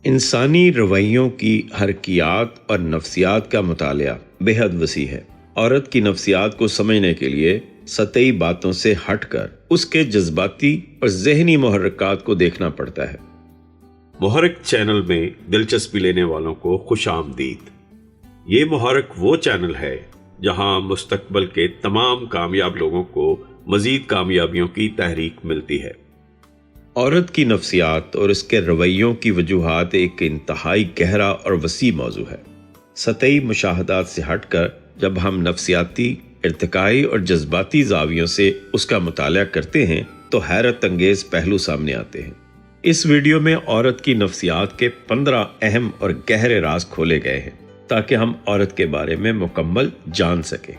انسانی رویوں کی حرکیات اور نفسیات کا مطالعہ بہت وسیع ہے۔ عورت کی نفسیات کو سمجھنے کے لیے سطحی باتوں سے ہٹ کر اس کے جذباتی اور ذہنی محرکات کو دیکھنا پڑتا ہے۔ محرک چینل میں دلچسپی لینے والوں کو خوش آمدید۔ یہ محرک وہ چینل ہے جہاں مستقبل کے تمام کامیاب لوگوں کو مزید کامیابیوں کی تحریک ملتی ہے۔ عورت کی نفسیات اور اس کے رویوں کی وجوہات ایک انتہائی گہرا اور وسیع موضوع ہے۔ سطحی مشاہدات سے ہٹ کر جب ہم نفسیاتی، ارتقائی اور جذباتی زاویوں سے اس کا مطالعہ کرتے ہیں تو حیرت انگیز پہلو سامنے آتے ہیں۔ اس ویڈیو میں عورت کی نفسیات کے 15 اہم اور گہرے راز کھولے گئے ہیں تاکہ ہم عورت کے بارے میں مکمل جان سکیں۔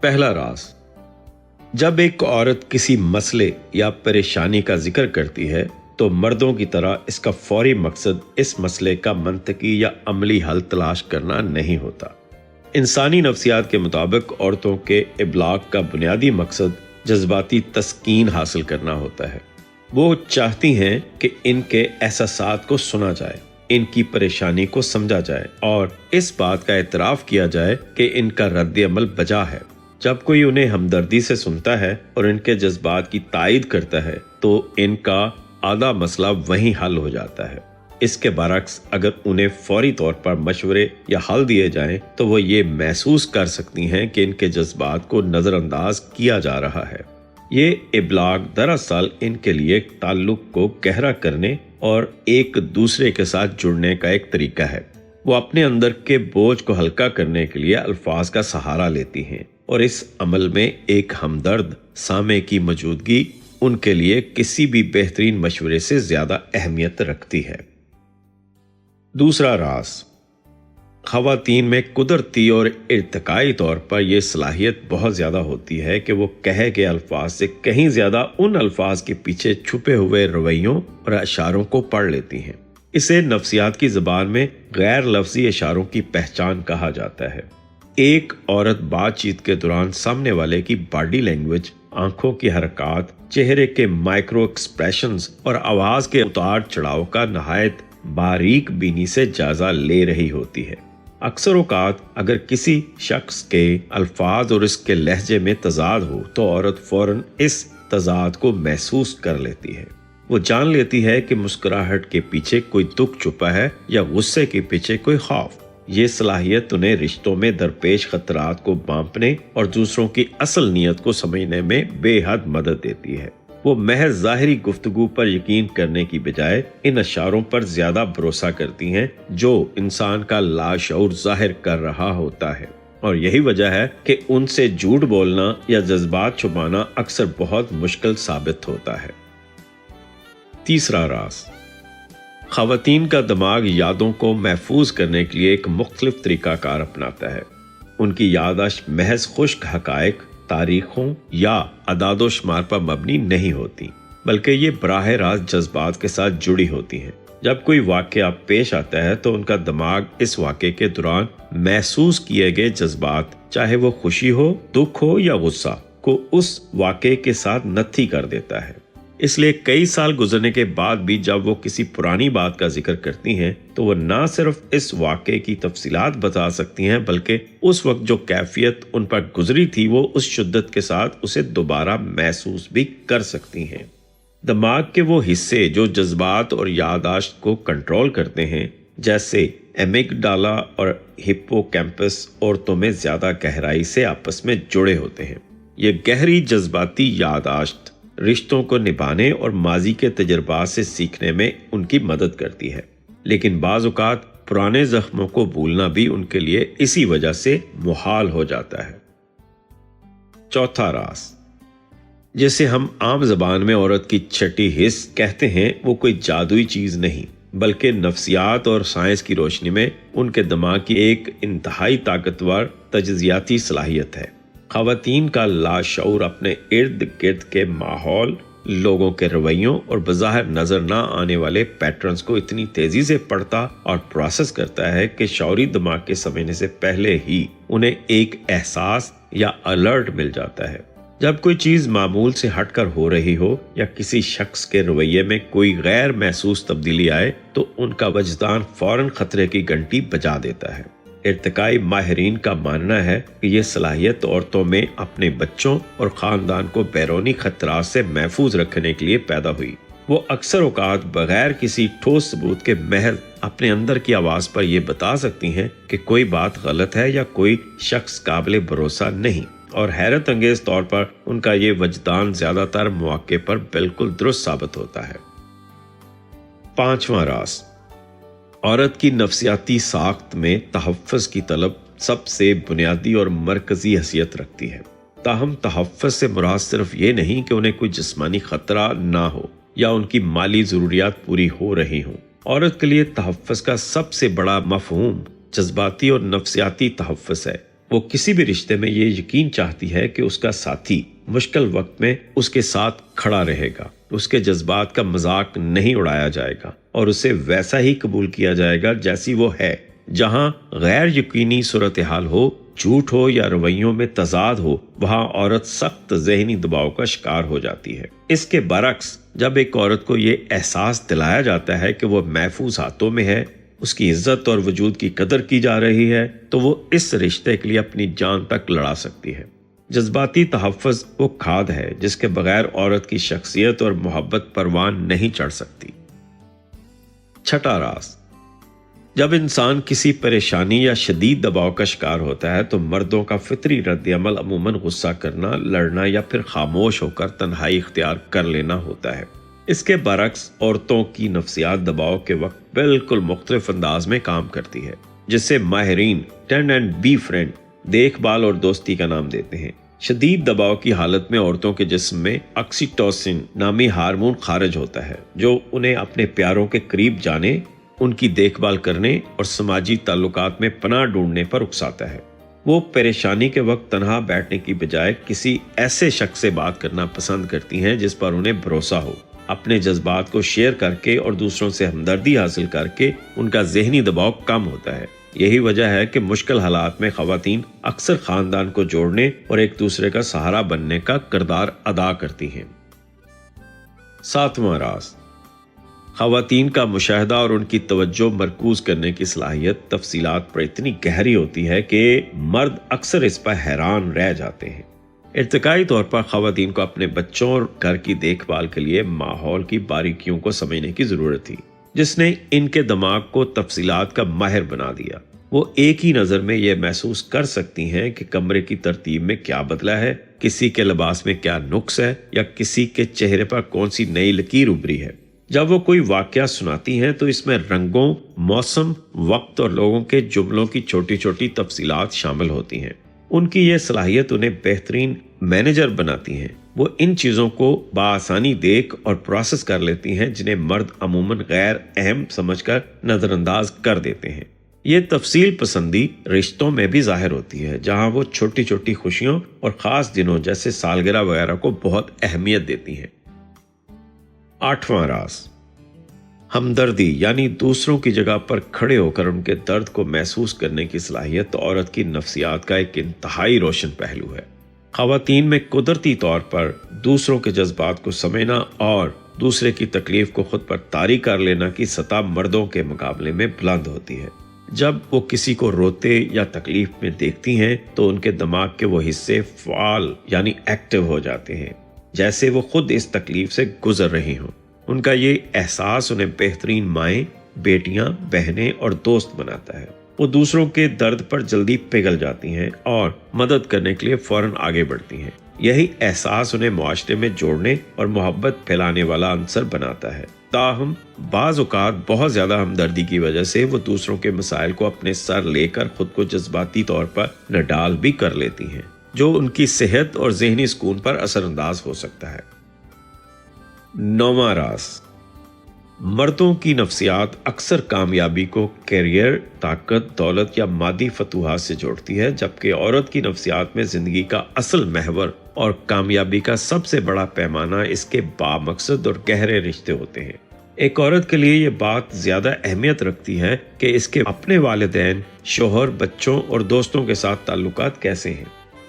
پہلا راز، جب ایک عورت کسی مسئلے یا پریشانی کا ذکر کرتی ہے تو مردوں کی طرح اس کا فوری مقصد اس مسئلے کا منطقی یا عملی حل تلاش کرنا نہیں ہوتا۔ انسانی نفسیات کے مطابق عورتوں کے ابلاغ کا بنیادی مقصد جذباتی تسکین حاصل کرنا ہوتا ہے۔ وہ چاہتی ہیں کہ ان کے احساسات کو سنا جائے، ان کی پریشانی کو سمجھا جائے اور اس بات کا اعتراف کیا جائے کہ ان کا رد عمل بجا ہے۔ جب کوئی انہیں ہمدردی سے سنتا ہے اور ان کے جذبات کی تائید کرتا ہے تو ان کا آدھا مسئلہ وہیں حل ہو جاتا ہے۔ اس کے برعکس اگر انہیں فوری طور پر مشورے یا حل دیے جائیں تو وہ یہ محسوس کر سکتی ہیں کہ ان کے جذبات کو نظر انداز کیا جا رہا ہے۔ یہ ابلاغ دراصل ان کے لیے تعلق کو گہرا کرنے اور ایک دوسرے کے ساتھ جڑنے کا ایک طریقہ ہے۔ وہ اپنے اندر کے بوجھ کو ہلکا کرنے کے لیے الفاظ کا سہارا لیتی ہیں اور اس عمل میں ایک ہمدرد سامع کی موجودگی ان کے لیے کسی بھی بہترین مشورے سے زیادہ اہمیت رکھتی ہے۔ دوسرا راز، خواتین میں قدرتی اور ارتقائی طور پر یہ صلاحیت بہت زیادہ ہوتی ہے کہ وہ کہے گئے الفاظ سے کہیں زیادہ ان الفاظ کے پیچھے چھپے ہوئے رویوں اور اشاروں کو پڑھ لیتی ہیں۔ اسے نفسیات کی زبان میں غیر لفظی اشاروں کی پہچان کہا جاتا ہے۔ ایک عورت بات چیت کے دوران سامنے والے کی باڈی لینگویج، آنکھوں کی حرکات، چہرے کے مائکرو ایکسپریشنز اور آواز کے اتار چڑھاؤ کا نہایت باریک بینی سے جائزہ لے رہی ہوتی ہے۔ اکثر اوقات اگر کسی شخص کے الفاظ اور اس کے لہجے میں تضاد ہو تو عورت فوراً اس تضاد کو محسوس کر لیتی ہے۔ وہ جان لیتی ہے کہ مسکراہٹ کے پیچھے کوئی دکھ چھپا ہے یا غصے کے پیچھے کوئی خوف۔ یہ صلاحیت انہیں رشتوں میں درپیش خطرات کو بانپنے اور دوسروں کی اصل نیت کو سمجھنے میں بے حد مدد دیتی ہے۔ وہ محض ظاہری گفتگو پر یقین کرنے کی بجائے ان اشاروں پر زیادہ بھروسہ کرتی ہیں جو انسان کا لاشعور ظاہر کر رہا ہوتا ہے، اور یہی وجہ ہے کہ ان سے جھوٹ بولنا یا جذبات چھپانا اکثر بہت مشکل ثابت ہوتا ہے۔ تیسرا راز، خواتین کا دماغ یادوں کو محفوظ کرنے کے لیے ایک مختلف طریقہ کار اپناتا ہے۔ ان کی یادداشت محض خشک حقائق، تاریخوں یا اعداد و شمار پر مبنی نہیں ہوتی، بلکہ یہ براہ راست جذبات کے ساتھ جڑی ہوتی ہیں۔ جب کوئی واقعہ پیش آتا ہے تو ان کا دماغ اس واقعے کے دوران محسوس کیے گئے جذبات، چاہے وہ خوشی ہو، دکھ ہو یا غصہ، کو اس واقعے کے ساتھ نتھی کر دیتا ہے۔ اس لیے کئی سال گزرنے کے بعد بھی جب وہ کسی پرانی بات کا ذکر کرتی ہیں تو وہ نہ صرف اس واقعے کی تفصیلات بتا سکتی ہیں بلکہ اس وقت جو کیفیت ان پر گزری تھی وہ اس شدت کے ساتھ اسے دوبارہ محسوس بھی کر سکتی ہیں۔ دماغ کے وہ حصے جو جذبات اور یادداشت کو کنٹرول کرتے ہیں، جیسے ایمگڈالا اور ہپو کیمپس، عورتوں میں زیادہ گہرائی سے آپس میں جڑے ہوتے ہیں۔ یہ گہری جذباتی یادداشت رشتوں کو نبھانے اور ماضی کے تجربات سے سیکھنے میں ان کی مدد کرتی ہے، لیکن بعض اوقات پرانے زخموں کو بھولنا بھی ان کے لیے اسی وجہ سے محال ہو جاتا ہے۔ چوتھا راز، جسے ہم عام زبان میں عورت کی چھٹی حس کہتے ہیں، وہ کوئی جادوئی چیز نہیں بلکہ نفسیات اور سائنس کی روشنی میں ان کے دماغ کی ایک انتہائی طاقتور تجزیاتی صلاحیت ہے۔ خواتین کا لاشعور اپنے ارد گرد کے ماحول، لوگوں کے رویوں اور بظاہر نظر نہ آنے والے پیٹرنز کو اتنی تیزی سے پڑھتا اور پروسیس کرتا ہے کہ شعوری دماغ کے سمجھنے سے پہلے ہی انہیں ایک احساس یا الرٹ مل جاتا ہے۔ جب کوئی چیز معمول سے ہٹ کر ہو رہی ہو یا کسی شخص کے رویے میں کوئی غیر محسوس تبدیلی آئے تو ان کا وجدان فوراً خطرے کی گھنٹی بجا دیتا ہے۔ ارتقائی ماہرین کا ماننا ہے کہ یہ صلاحیت عورتوں میں اپنے بچوں اور خاندان کو بیرونی خطرات سے محفوظ رکھنے کے لیے پیدا ہوئی۔ وہ اکثر اوقات بغیر کسی ٹھوس ثبوت کے محض اپنے اندر کی آواز پر یہ بتا سکتی ہیں کہ کوئی بات غلط ہے یا کوئی شخص قابل بھروسہ نہیں، اور حیرت انگیز طور پر ان کا یہ وجدان زیادہ تر مواقع پر بالکل درست ثابت ہوتا ہے۔ پانچواں راز، عورت کی نفسیاتی ساخت میں تحفظ کی طلب سب سے بنیادی اور مرکزی حیثیت رکھتی ہے۔ تاہم تحفظ سے مراد صرف یہ نہیں کہ انہیں کوئی جسمانی خطرہ نہ ہو یا ان کی مالی ضروریات پوری ہو رہی ہوں۔ عورت کے لیے تحفظ کا سب سے بڑا مفہوم جذباتی اور نفسیاتی تحفظ ہے۔ وہ کسی بھی رشتے میں یہ یقین چاہتی ہے کہ اس کا ساتھی مشکل وقت میں اس کے ساتھ کھڑا رہے گا، اس کے جذبات کا مذاق نہیں اڑایا جائے گا اور اسے ویسا ہی قبول کیا جائے گا جیسی وہ ہے۔ جہاں غیر یقینی صورتحال ہو، جھوٹ ہو یا رویوں میں تضاد ہو، وہاں عورت سخت ذہنی دباؤ کا شکار ہو جاتی ہے۔ اس کے برعکس جب ایک عورت کو یہ احساس دلایا جاتا ہے کہ وہ محفوظ ہاتھوں میں ہے، اس کی عزت اور وجود کی قدر کی جا رہی ہے، تو وہ اس رشتے کے لیے اپنی جان تک لڑا سکتی ہے۔ جذباتی تحفظ وہ کھاد ہے جس کے بغیر عورت کی شخصیت اور محبت پروان نہیں چڑھ سکتی۔ چھٹا راز، جب انسان کسی پریشانی یا شدید دباؤ کا شکار ہوتا ہے تو مردوں کا فطری رد عمل عموماً غصہ کرنا، لڑنا یا پھر خاموش ہو کر تنہائی اختیار کر لینا ہوتا ہے۔ اس کے برعکس عورتوں کی نفسیات دباؤ کے وقت بالکل مختلف انداز میں کام کرتی ہے، جسے ماہرین ٹینڈ اینڈ بی فرینڈ، دیکھ بھال اور دوستی کا نام دیتے ہیں۔ شدید دباؤ کی حالت میں عورتوں کے جسم میں آکسیٹوسن نامی ہارمون خارج ہوتا ہے جو انہیں اپنے پیاروں کے قریب جانے، ان کی دیکھ بھال کرنے اور سماجی تعلقات میں پناہ ڈھونڈنے پر اکساتا ہے۔ وہ پریشانی کے وقت تنہا بیٹھنے کی بجائے کسی ایسے شخص سے بات کرنا پسند کرتی ہیں جس پر انہیں بھروسہ ہو۔ اپنے جذبات کو شیئر کر کے اور دوسروں سے ہمدردی حاصل کر کے ان کا ذہنی دباؤ کم ہوتا ہے۔ یہی وجہ ہے کہ مشکل حالات میں خواتین اکثر خاندان کو جوڑنے اور ایک دوسرے کا سہارا بننے کا کردار ادا کرتی ہیں۔ ساتواں راز، خواتین کا مشاہدہ اور ان کی توجہ مرکوز کرنے کی صلاحیت تفصیلات پر اتنی گہری ہوتی ہے کہ مرد اکثر اس پر حیران رہ جاتے ہیں۔ ارتقائی طور پر خواتین کو اپنے بچوں اور گھر کی دیکھ بھال کے لیے ماحول کی باریکیوں کو سمجھنے کی ضرورت تھی، جس نے ان کے دماغ کو تفصیلات کا ماہر بنا دیا۔ وہ ایک ہی نظر میں یہ محسوس کر سکتی ہیں کہ کمرے کی ترتیب میں کیا بدلا ہے، کسی کے لباس میں کیا نقص ہے یا کسی کے چہرے پر کون سی نئی لکیر ابھری ہے۔ جب وہ کوئی واقعہ سناتی ہیں تو اس میں رنگوں، موسم، وقت اور لوگوں کے جملوں کی چھوٹی چھوٹی تفصیلات شامل ہوتی ہیں۔ ان کی یہ صلاحیت انہیں بہترین مینیجر بناتی ہیں۔ وہ ان چیزوں کو بآسانی دیکھ اور پروسیس کر لیتی ہیں جنہیں مرد عموماً غیر اہم سمجھ کر نظر انداز کر دیتے ہیں۔ یہ تفصیل پسندی رشتوں میں بھی ظاہر ہوتی ہے، جہاں وہ چھوٹی چھوٹی خوشیوں اور خاص دنوں جیسے سالگرہ وغیرہ کو بہت اہمیت دیتی ہیں۔ آٹھواں راز، ہمدردی یعنی دوسروں کی جگہ پر کھڑے ہو کر ان کے درد کو محسوس کرنے کی صلاحیت عورت کی نفسیات کا ایک انتہائی روشن پہلو ہے۔ خواتین میں قدرتی طور پر دوسروں کے جذبات کو سمجھنا اور دوسرے کی تکلیف کو خود پر طاری کر لینا کی سطح مردوں کے مقابلے میں بلند ہوتی ہے۔ جب وہ کسی کو روتے یا تکلیف میں دیکھتی ہیں تو ان کے دماغ کے وہ حصے فعال یعنی ایکٹیو ہو جاتے ہیں، جیسے وہ خود اس تکلیف سے گزر رہی ہوں۔ ان کا یہ احساس انہیں بہترین مائیں، بیٹیاں، بہنیں اور دوست بناتا ہے۔ وہ دوسروں کے درد پر جلدی پگھل جاتی ہیں اور مدد کرنے کے لیے فوراً آگے بڑھتی ہیں۔ یہی احساس انہیں معاشرے میں جوڑنے اور محبت پھیلانے والا عنصر بناتا ہے۔ تاہم بعض اوقات بہت زیادہ ہمدردی کی وجہ سے وہ دوسروں کے مسائل کو اپنے سر لے کر خود کو جذباتی طور پر نڈال بھی کر لیتی ہیں، جو ان کی صحت اور ذہنی سکون پر اثر انداز ہو سکتا ہے۔ نوواں راز، مردوں کی نفسیات اکثر کامیابی کو کیریئر، طاقت، دولت یا مادی فتوحات سے جوڑتی ہے، جبکہ عورت کی نفسیات میں زندگی کا اصل محور اور کامیابی کا سب سے بڑا پیمانہ اس کے بامقصد اور گہرے رشتے ہوتے ہیں۔ ایک عورت کے لیے یہ بات زیادہ اہمیت رکھتی ہے کہ اس کے اپنے والدین، شوہر، بچوں اور دوستوں کے ساتھ تعلقات کیسے ہیں۔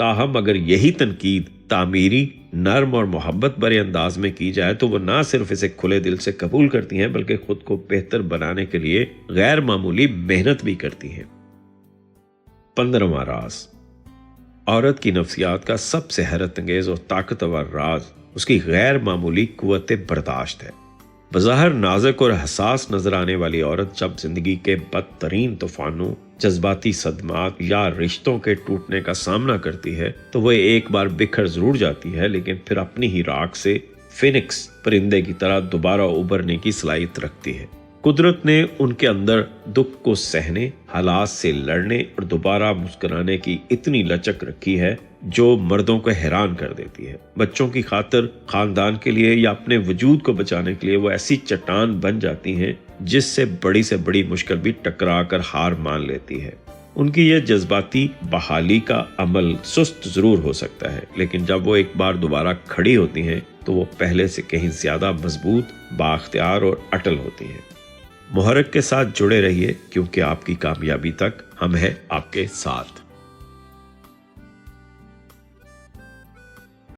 تاہم اگر یہی تنقید تعمیری، نرم اور محبت بھرے انداز میں کی جائے تو وہ نہ صرف اسے کھلے دل سے قبول کرتی ہیں بلکہ خود کو بہتر بنانے کے لیے غیر معمولی محنت بھی کرتی ہیں۔ 15واں راز، عورت کی نفسیات کا سب سے حیرت انگیز اور طاقتور راز اس کی غیر معمولی قوت برداشت ہے۔ بظاہر نازک اور حساس نظر آنے والی عورت جب زندگی کے بدترین طوفانوں، جذباتی صدمات یا رشتوں کے ٹوٹنے کا سامنا کرتی ہے تو وہ ایک بار بکھر ضرور جاتی ہے، لیکن پھر اپنی ہی راکھ سے فینکس پرندے کی طرح دوبارہ ابھرنے کی صلاحیت رکھتی ہے۔ قدرت نے ان کے اندر دکھ کو سہنے، حالات سے لڑنے اور دوبارہ مسکرانے کی اتنی لچک رکھی ہے جو مردوں کو حیران کر دیتی ہے۔ بچوں کی خاطر، خاندان کے لیے یا اپنے وجود کو بچانے کے لیے وہ ایسی چٹان بن جاتی ہیں جس سے بڑی مشکل بھی ٹکرا کر ہار مان لیتی ہے۔ ان کی یہ جذباتی بحالی کا عمل سست ضرور ہو سکتا ہے، لیکن جب وہ ایک بار دوبارہ کھڑی ہوتی ہیں تو وہ پہلے سے کہیں زیادہ مضبوط، بااختیار اور اٹل ہوتی ہیں۔ محرک کے ساتھ جڑے رہیے، کیونکہ آپ کی کامیابی تک ہم ہیں آپ کے ساتھ۔